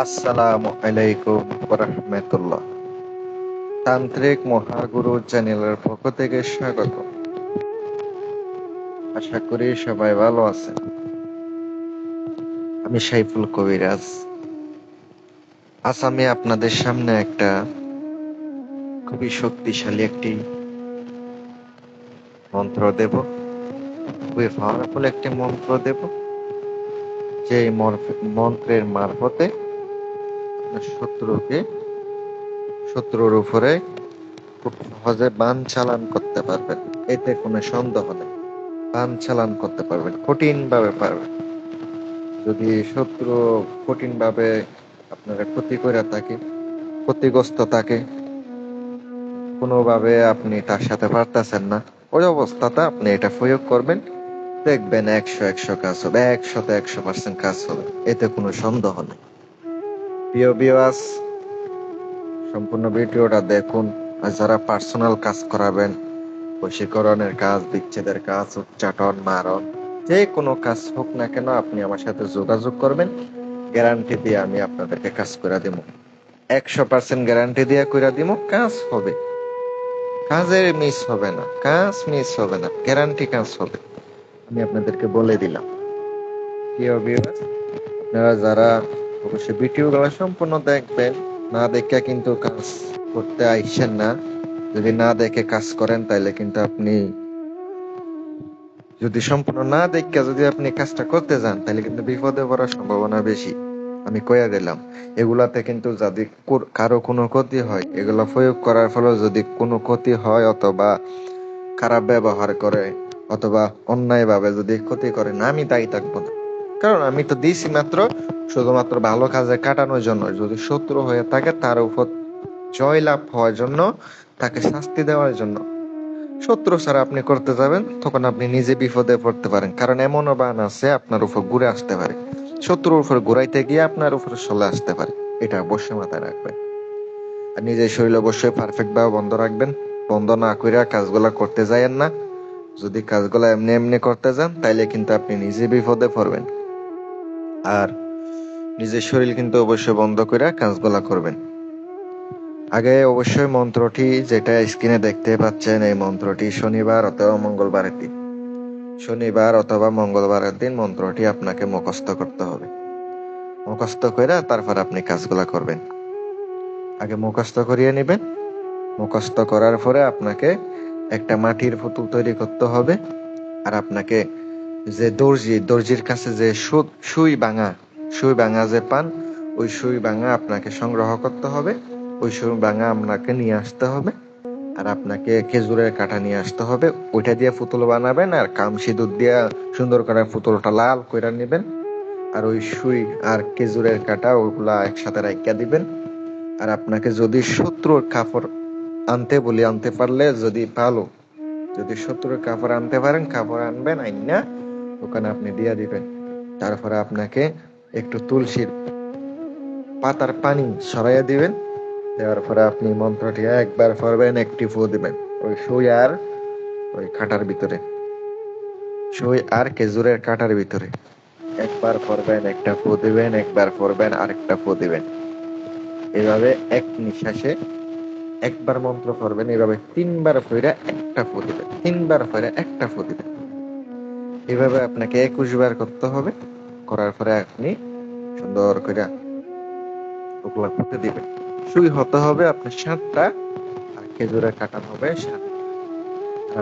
আসসালামু আলাইকুম রাহমাতুল্লাহ। তান্ত্রিক মহাগুরু চ্যানেলের পক্ষ থেকে স্বাগত। আশা করি সবাই ভালো আছেন। আমি সাইফুল কবিরাজ। আজ আমি আপনাদের সামনে একটা খুবই শক্তিশালী একটি মন্ত্র দেব, খুবই পাওয়ারফুল একটি মন্ত্র দেব, যে মন্ত্রের মারফতে শত্রুর উপরে খুব সহজে বান চালান করতে পারবেন। এতে কোনো সন্দেহ নেই, বান চালান করতে পারবেন, কঠিন ভাবে পারবেন। যদি শত্রু কঠিন ভাবে আপনারা ক্ষতি করে থাকে, ক্ষতিগ্রস্ত থাকে, কোনোভাবে আপনি তার সাথে পারতেছেন না, ওই অবস্থাতে আপনি এটা প্রয়োগ করবেন, দেখবেন 100 কাজ হবে, 100% কাজ হবে, এতে কোনো সন্দেহ নেই। প্রিয় ভিউয়ার্স, সম্পূর্ণ ভিডিওটা দেখুন। আর যারা পার্সোনাল কাজ করাবেন, বশীকরণের কাজ, বিচ্ছেদের কাজ, উচ্চাটন, মারণ, যে কোনো কাজ হোক না কেন, আপনি আমার সাথে যোগাযোগ করবেন। গ্যারান্টি দিয়ে আমি আপনাদেরকে কাজ করে দিব, 100% গ্যারান্টি দিয়ে করে দিব। কাজ হবে, কাজের মিস হবে না, কাজ মিস হবে না, গ্যারান্টি কাজ হবে, আমি আপনাদেরকে বলে দিলাম। প্রিয় ভিউয়ার্স, আপনারা যারা অবশ্যই ভিডিওগুলো সম্পূর্ণ দেখবেন, না দেখে কিন্তু কাজ করতে আইসেন না। যদি না দেখে কাজ করেন তাহলে কিন্তু আপনি, যদি সম্পূর্ণ না দেখে যদি আপনি কাজটা করতে যান তাহলে কিন্তু বিপদে পড়ার সম্ভাবনা বেশি। আমি কইয়া দিলাম, এগুলাতে কিন্তু যদি কারো কোনো ক্ষতি হয়, এগুলা প্রয়োগ করার ফলে যদি কোনো ক্ষতি হয়, অথবা খারাপ ব্যবহার করে, অথবা অন্যায় ভাবে যদি ক্ষতি করে, না আমি দায়ী থাকবো না। কারণ আমি তো দিয়েছি মাত্র শুধুমাত্র ভালো কাজে কাটানোর জন্য। যদি শত্রু হয়ে থাকে তার উপর জয় লাভ হওয়ার জন্য, তাকে শাস্তি দেওয়ার জন্য। শত্রু ছাড়া আপনি করতে যাবেন, তখন আপনি নিজে বিপদে পড়তে পারেন। কারণ এমনও বান আছে আপনার উপর ঘুরে আসতে পারে, শত্রুর উপর ঘুরাইতে গিয়ে আপনার উপর চলে আসতে পারে। এটা অবশ্যই মাথায় রাখবেন। আর নিজের শরীর অবশ্যই পারফেক্ট ভাবে বন্ধ রাখবেন। বন্ধ না কইরা কাজগুলা করতে যায়েন না। যদি কাজগুলা এমনি এমনি করতে যান তাইলে কিন্তু আপনি নিজে বিপদে পড়বেন। আর নিজের শরীর কিন্তু অবশ্যই বন্ধ কইরা কাজগুলা করবেন। আগে অবশ্যই মন্ত্রটি যেটা স্ক্রিনে দেখতে পাচ্ছেন, এই মন্ত্রটি শনিবার অথবা মঙ্গলবারের দিন, শনিবার অথবা মঙ্গলবারের দিন মন্ত্রটি আপনাকে মুখস্থ করতে হবে। মুখস্থ করে তারপর আপনি কাজগুলা করবেন। আগে মুখস্থ করিয়ে নেবেন। মুখস্থ করার পরে আপনাকে একটা মাটির পুতুল তৈরি করতে হবে। আর আপনাকে যে দর্জির কাছে যে সুই ভাঙা যে পান, ওই সুই ভাঙা আপনাকে সংগ্রহ করতে হবে। ওই সুই ভাঙা আপনাকে নিয়ে আসতে হবে। আর আপনাকে খেজুরের কাঠা নিয়ে আসতে হবে। ওইটা দিয়ে পুতুল বানাবেন। আর কাম সিঁদুর দিয়ে সুন্দর করে পুতুলটা লাল করে নেবেন। আর ওই সুই আর খেজুরের কাঠা ওগুলা একসাথে রাইখা দিবেন। আর আপনাকে যদি শত্রুর কাপড় আনতে বলি, আনতে পারলে যদি ভালো, যদি শত্রুর কাপড় আনতে পারেন, কাপড় আনবেন, আইনা ওখানে আপনি দিয়ে দিবেন। তারপরে আপনাকে একটু তুলসীর পাতার পানি ছড়াইয়া দিবেন। দেওয়ার পরে আপনি মন্ত্রটি একবার পড়বেন, একটি ফু দিবেন ওই সুই আর ওই কাটার ভিতরে, সুই আর খেজুরের কাটার ভিতরে। একবার পড়বেন, একটা ফু দিবেন, একবার পড়বেন, আরেকটা ফু দিবেন। এভাবে এক নিঃশ্বাসে একবার মন্ত্র পড়বেন। এভাবে 3বার পড়ে একটা ফু দিবেন, 3বার পড়ে একটা ফু দিবেন। এভাবে আপনাকে 21 বার করতে হবে। করার পরে আপনি সুন্দর করে ওগুলা ফুটে দিবেন। সুই হতে হবে আপনার 7টা, আর খেজুরের কাটা হবে 7টা।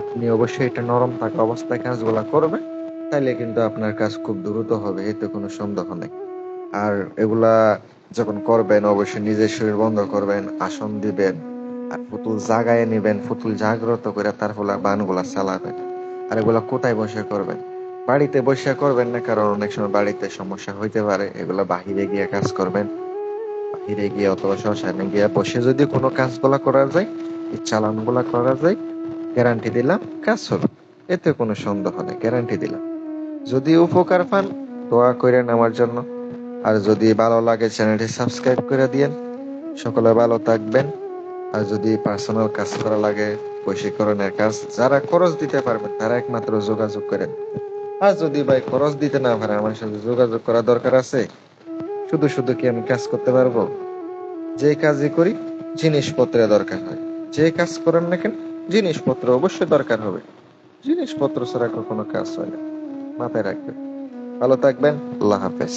আপনি অবশ্যই এটা নরম থাকা অবস্থায় কাজগুলা করবেন, তাইলে কিন্তু আপনার কাজ খুব দ্রুত হবে, এতে কোনো সন্দেহ নেই। আর এগুলা যখন করবেন অবশ্যই নিজের শরীর বন্ধ করবেন, আসন দিবেন, আর পুতুল জাগায় নিবেন, পুতুল জাগ্রত করে তারপর বানগুলা চালাবেন। আর এগুলা কোথায় বসে করবেন? বাড়িতে বসে করবেন না, কারণ অনেক সময় বাড়িতে সমস্যা হইতে পারে। এগুলা বাহিরে গিয়ে কাজ করবেন। বাহিরে গিয়ে অথবা শ্মশানে গিয়ে বসে যদি কোনো কাজগুলা করা যায়, এই চালানগুলা করা যায়, গ্যারান্টি দিলাম কাজ হবে, এতে কোনো সন্দেহ নেই, গ্যারান্টি দিলাম। যদি উপকার পান, দোয়া করেন আমার জন্য। আর যদি ভালো লাগে চ্যানেলটি সাবস্ক্রাইব করে দিয়েন। সকলে ভালো থাকবেন। আর যদি পার্সোনাল কাজ করা লাগে, বশীকরণের কাজ, যারা খরচ দিতে পারবেন তারা একমাত্র যোগাযোগ করেন। আর যদি ভাই খরচ দিতে না পারে, আমার সাথে যোগাযোগ করা দরকার আছে, শুধু শুধু কি আমি কাজ করতে পারবো? যে কাজই করি জিনিসপত্রের দরকার হয়। যে কাজ করেন না কেন জিনিসপত্র অবশ্যই দরকার হবে। জিনিসপত্র ছাড়া কখনো কাজ হয় না, মাথায় রাখবেন। ভালো থাকবেন। আল্লাহ হাফেজ।